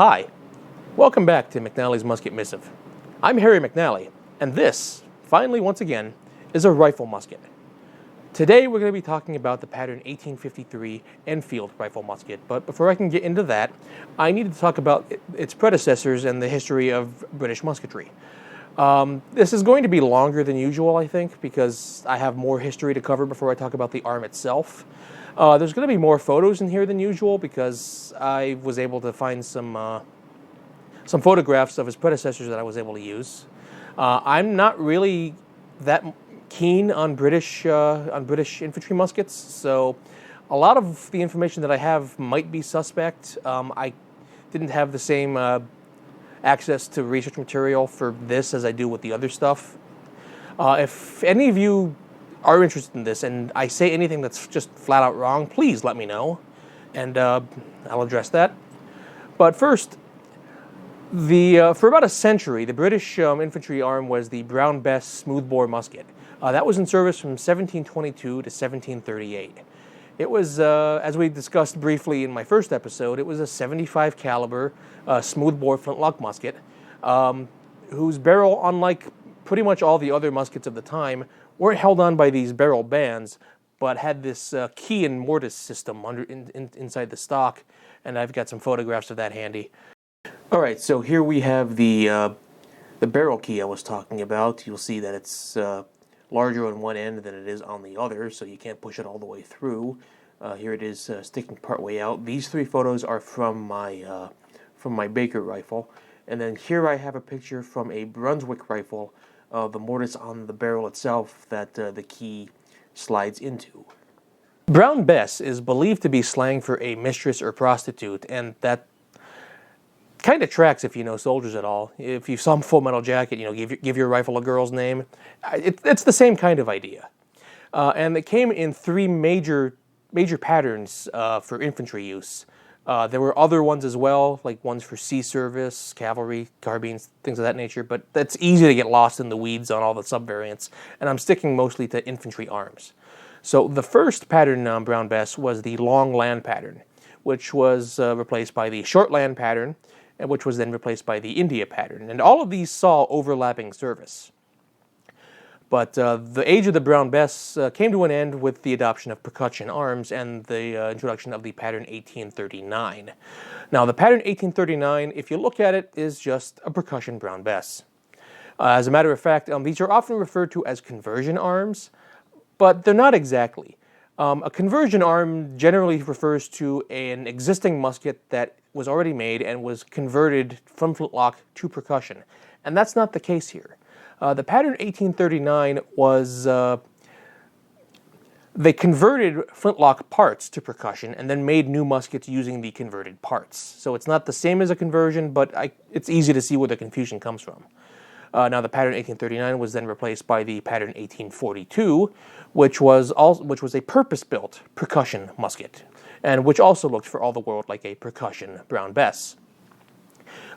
Hi, welcome back to McNally's Musket Missive. I'm Harry McNally, and this, finally once again, is a rifle musket. Today we're going to be talking about the pattern 1853 Enfield rifle musket, but before I can get into that, I need to talk about its predecessors and the history of British musketry. This is going to be longer than usual, I think, because I have more history to cover before I talk about the arm itself. There's going to be more photos in here than usual because I was able to find some photographs of his predecessors that I was able to use. I'm not really that keen on British infantry muskets, so a lot of the information that I have might be suspect. I didn't have the same access to research material for this as I do with the other stuff. If any of you are interested in this and I say anything that's just flat out wrong, please let me know, and I'll address that. But first, for about a century, the British infantry arm was the Brown Bess smoothbore musket. That was in service from 1722 to 1738. It was, as we discussed briefly in my first episode, it was a 75 caliber smoothbore flintlock musket, whose barrel, unlike pretty much all the other muskets of the time, weren't held on by these barrel bands, but had this key and mortise system inside the stock, and I've got some photographs of that handy. All right, so here we have the barrel key I was talking about. You'll see that it's larger on one end than it is on the other, so you can't push it all the way through. Here it is sticking part way out. These three photos are from my Baker rifle, and then here I have a picture from a Brunswick rifle of the mortise on the barrel itself that the key slides into. Brown Bess is believed to be slang for a mistress or prostitute, and that kind of tracks if you know soldiers at all. If you saw Full Metal Jacket, give your rifle a girl's name. It's the same kind of idea. And it came in three major patterns for infantry use. There were other ones as well, like ones for sea service, cavalry, carbines, things of that nature, but that's easy to get lost in the weeds on all the subvariants, and I'm sticking mostly to infantry arms. So the first pattern on Brown Bess was the long land pattern, which was replaced by the short land pattern, which was then replaced by the India pattern. And all of these saw overlapping service. But the age of the Brown Bess came to an end with the adoption of percussion arms and the introduction of the pattern 1839. Now, the pattern 1839, if you look at it, is just a percussion Brown Bess. As a matter of fact, these are often referred to as conversion arms, but they're not exactly. A conversion arm generally refers to an existing musket that was already made and was converted from flintlock to percussion. And that's not the case here. The pattern 1839 was, they converted flintlock parts to percussion and then made new muskets using the converted parts. So it's not the same as a conversion, but it's easy to see where the confusion comes from. Now the pattern 1839 was then replaced by the pattern 1842, which was a purpose-built percussion musket, and which also looked for all the world like a percussion Brown Bess.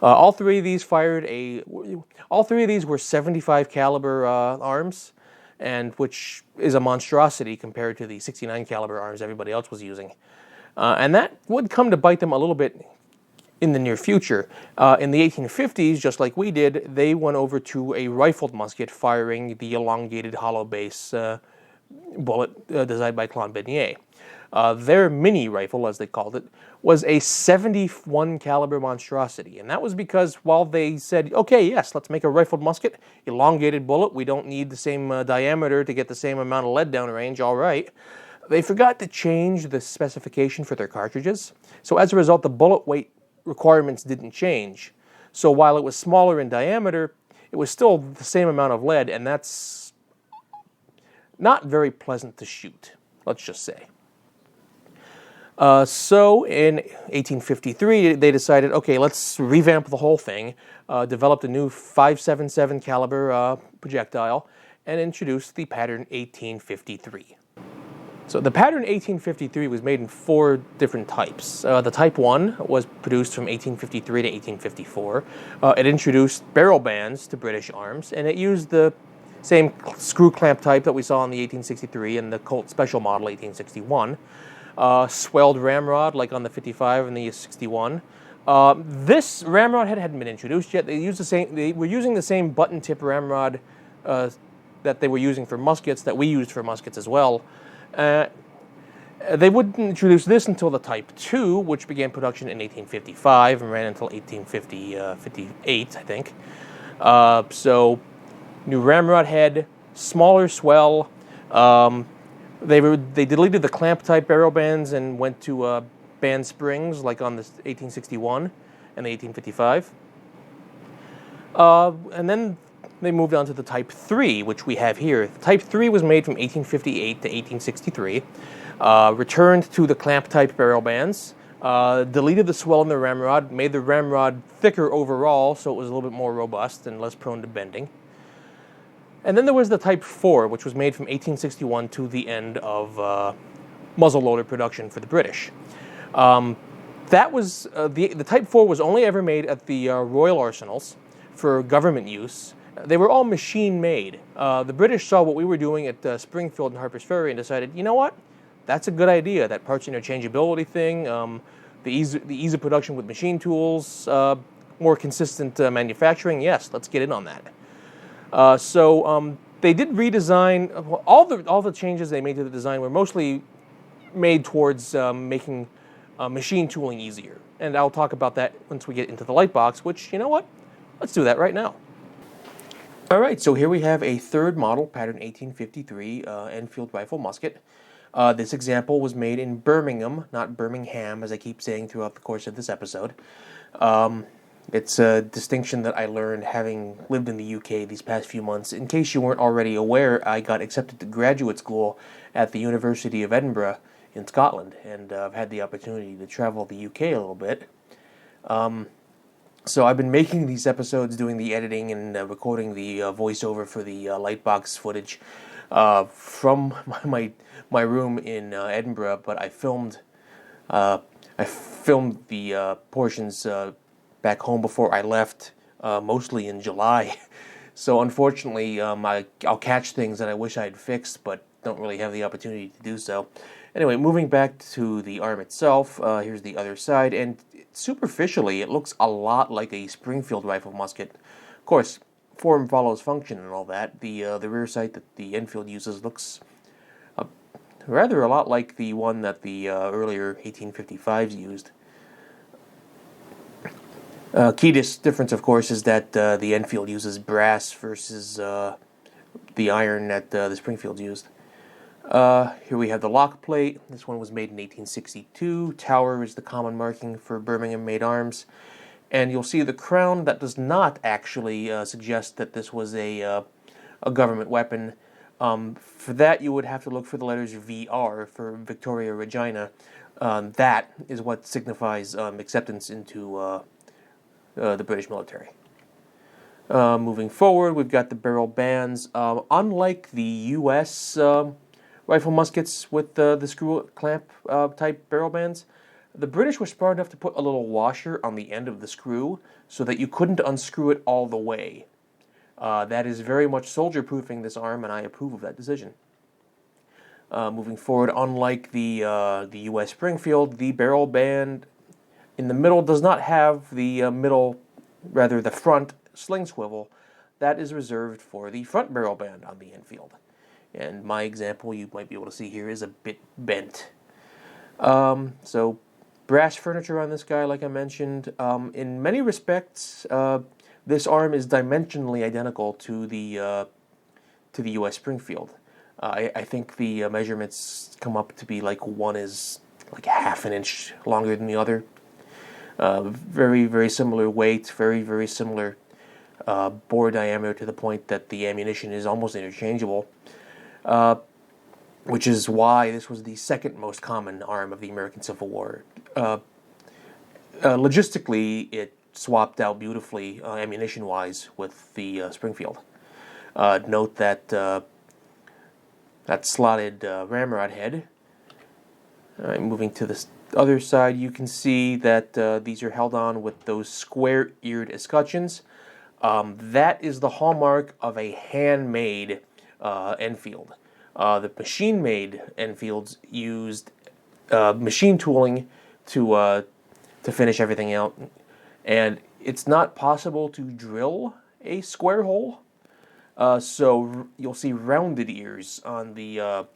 All three of these were 75 caliber arms, and which is a monstrosity compared to the 69 caliber arms everybody else was using. And that would come to bite them a little bit in the near future. In the 1850s, just like we did, they went over to a rifled musket firing the elongated hollow base bullet designed by Claude Beignet. Their mini rifle, as they called it, was a 71 caliber monstrosity, and that was because while they said, okay, yes, let's make a rifled musket, elongated bullet, we don't need the same diameter to get the same amount of lead down range, all right, they forgot to change the specification for their cartridges. So as a result, the bullet weight requirements didn't change. So while it was smaller in diameter, it was still the same amount of lead, and that's not very pleasant to shoot, let's just say. So in 1853, they decided, okay, let's revamp the whole thing, developed a new 5.77 caliber projectile, and introduced the pattern 1853. So the pattern 1853 was made in four different types. The type 1 was produced from 1853 to 1854. It introduced barrel bands to British arms, and it used the same screw clamp type that we saw in the 1863 and the Colt Special Model 1861. Swelled ramrod like on the 55 and the 61. This ramrod head hadn't been introduced yet. They were using the same button tip ramrod that they were using for muskets, that we used for muskets as well. They wouldn't introduce this until the Type 2, which began production in 1855 and ran until 1858, I think. So, new ramrod head, smaller swell. They deleted the clamp-type barrel bands and went to band springs, like on the 1861 and the 1855. And then they moved on to the Type 3, which we have here. The Type 3 was made from 1858 to 1863. Returned to the clamp-type barrel bands, deleted the swell in the ramrod, made the ramrod thicker overall, so it was a little bit more robust and less prone to bending. And then there was the Type 4, which was made from 1861 to the end of muzzleloader production for the British. That was the Type 4 was only ever made at the Royal Arsenals for government use. They were all machine-made. The British saw what we were doing at Springfield and Harper's Ferry and decided, you know what? That's a good idea, that parts interchangeability thing, the ease of production with machine tools, more consistent manufacturing. Yes, let's get in on that. So they did redesign. All the changes they made to the design were mostly made towards making machine tooling easier. And I'll talk about that once we get into the light box, which, you know what? Let's do that right now. All right, so here we have a third model, pattern 1853 Enfield rifle musket. This example was made in Birmingham, not Birmingham, as I keep saying throughout the course of this episode. It's a distinction that I learned having lived in the UK these past few months. In case you weren't already aware, I got accepted to graduate school at the University of Edinburgh in Scotland, and I've had the opportunity to travel the UK a little bit. So I've been making these episodes, doing the editing and recording the voiceover for the Lightbox footage from my room in Edinburgh, but I filmed the portions back home before I left, mostly in July. So unfortunately, I'll catch things that I wish I had fixed, but don't really have the opportunity to do so. Anyway, moving back to the arm itself, here's the other side, and superficially it looks a lot like a Springfield rifle musket. Of course, form follows function and all that. The rear sight that the Enfield uses looks rather a lot like the one that the earlier 1855s used. Key difference, of course, is that the Enfield uses brass versus the iron that the Springfield used. Here we have the lock plate. This one was made in 1862. Tower is the common marking for Birmingham-made arms. And you'll see the crown that does not actually suggest that this was a government weapon. For that, you would have to look for the letters VR for Victoria Regina. That is what signifies acceptance into the British military. Moving forward, we've got the barrel bands. Unlike the U.S. Rifle muskets with the screw clamp type barrel bands, the British were smart enough to put a little washer on the end of the screw so that you couldn't unscrew it all the way. That is very much soldier-proofing this arm, and I approve of that decision. Moving forward, unlike the U.S. Springfield, the barrel band in the middle does not have the the front sling swivel. That is reserved for the front barrel band on the Enfield. And my example, you might be able to see here, is a bit bent. So, brass furniture on this guy, like I mentioned. In many respects, this arm is dimensionally identical to the U.S. Springfield. I think the measurements come up to be like one is like half an inch longer than the other. Very, very similar weight, very, very similar bore diameter, to the point that the ammunition is almost interchangeable. Which is why this was the second most common arm of the American Civil War. Logistically, it swapped out beautifully ammunition-wise with the Springfield. Note that that slotted ramrod head. Moving to this other side, you can see that these are held on with those square-eared escutcheons. That is the hallmark of a handmade Enfield. The machine-made Enfields used machine tooling to to finish everything out. And it's not possible to drill a square hole, so you'll see rounded ears on the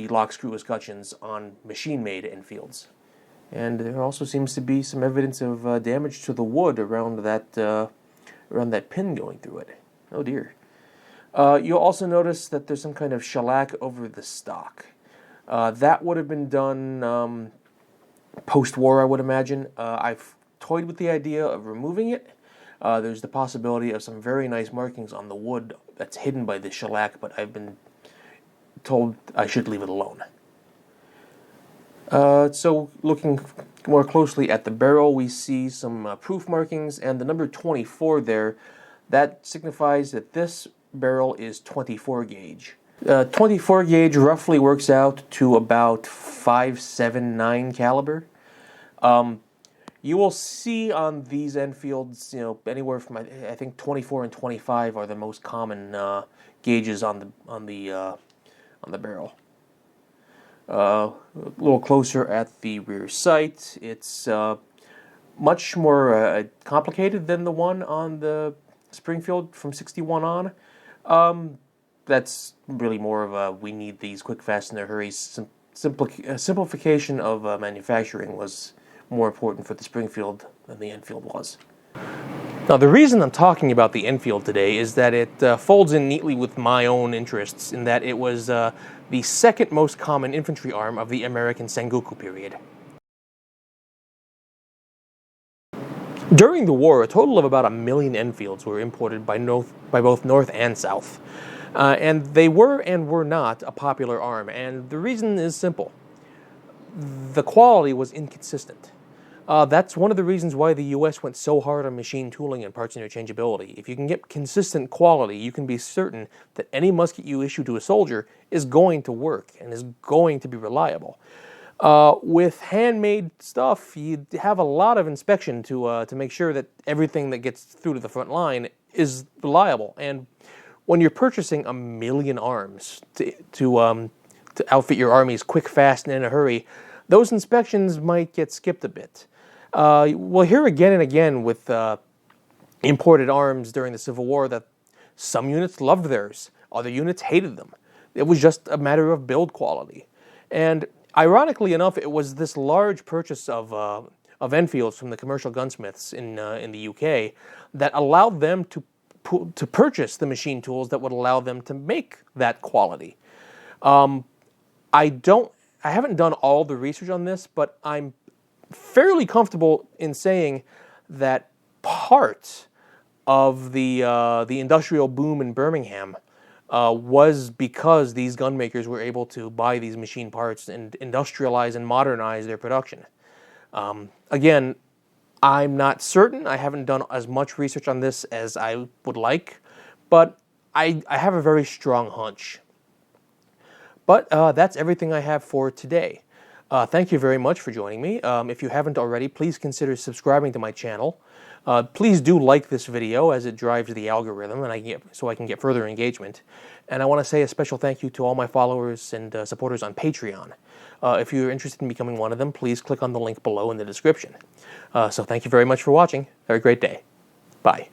lock screw escutcheons on machine-made Enfields. And there also seems to be some evidence of damage to the wood around that pin going through it. Oh dear. You'll also notice that there's some kind of shellac over the stock. That would have been done post-war, I would imagine. I've toyed with the idea of removing it. There's the possibility of some very nice markings on the wood that's hidden by the shellac, but I've been told I should leave it alone. So looking more closely at the barrel, we see some proof markings, and the number 24 there, that signifies that this barrel is 24 gauge. 24 gauge roughly works out to about 5.79 caliber. You will see on these Enfields, anywhere from I think 24 and 25 are the most common gauges on the barrel. A little closer at the rear sight, it's much more complicated than the one on the Springfield from 61 on. That's really more of a we need these quick, fast, in a hurry. Simplification of manufacturing was more important for the Springfield than the Enfield was. Now, the reason I'm talking about the Enfield today is that it folds in neatly with my own interests, in that it was the second most common infantry arm of the American Sengoku period. During the war, a total of about 1 million Enfields were imported by both North and South. And they were and were not a popular arm, and the reason is simple. The quality was inconsistent. That's one of the reasons why the U.S. went so hard on machine tooling and parts interchangeability. If you can get consistent quality, you can be certain that any musket you issue to a soldier is going to work and is going to be reliable. With handmade stuff, you have a lot of inspection to make sure that everything that gets through to the front line is reliable. And when you're purchasing 1 million arms to outfit your armies quick, fast, and in a hurry, those inspections might get skipped a bit. We'll hear again and again with imported arms during the Civil War that some units loved theirs, other units hated them. It was just a matter of build quality. And ironically enough, it was this large purchase of Enfields from the commercial gunsmiths in the UK that allowed them to purchase the machine tools that would allow them to make that quality. I haven't done all the research on this, but I'm fairly comfortable in saying that part of the industrial boom in Birmingham was because these gun makers were able to buy these machine parts and industrialize and modernize their production. Again, I'm not certain. I haven't done as much research on this as I would like, but I have a very strong hunch. But that's everything I have for today. Thank you very much for joining me. If you haven't already, please consider subscribing to my channel. Please do like this video, as it drives the algorithm and so I can get further engagement. And I want to say a special thank you to all my followers and supporters on Patreon. If you're interested in becoming one of them, please click on the link below in the description. So thank you very much for watching. Have a great day. Bye.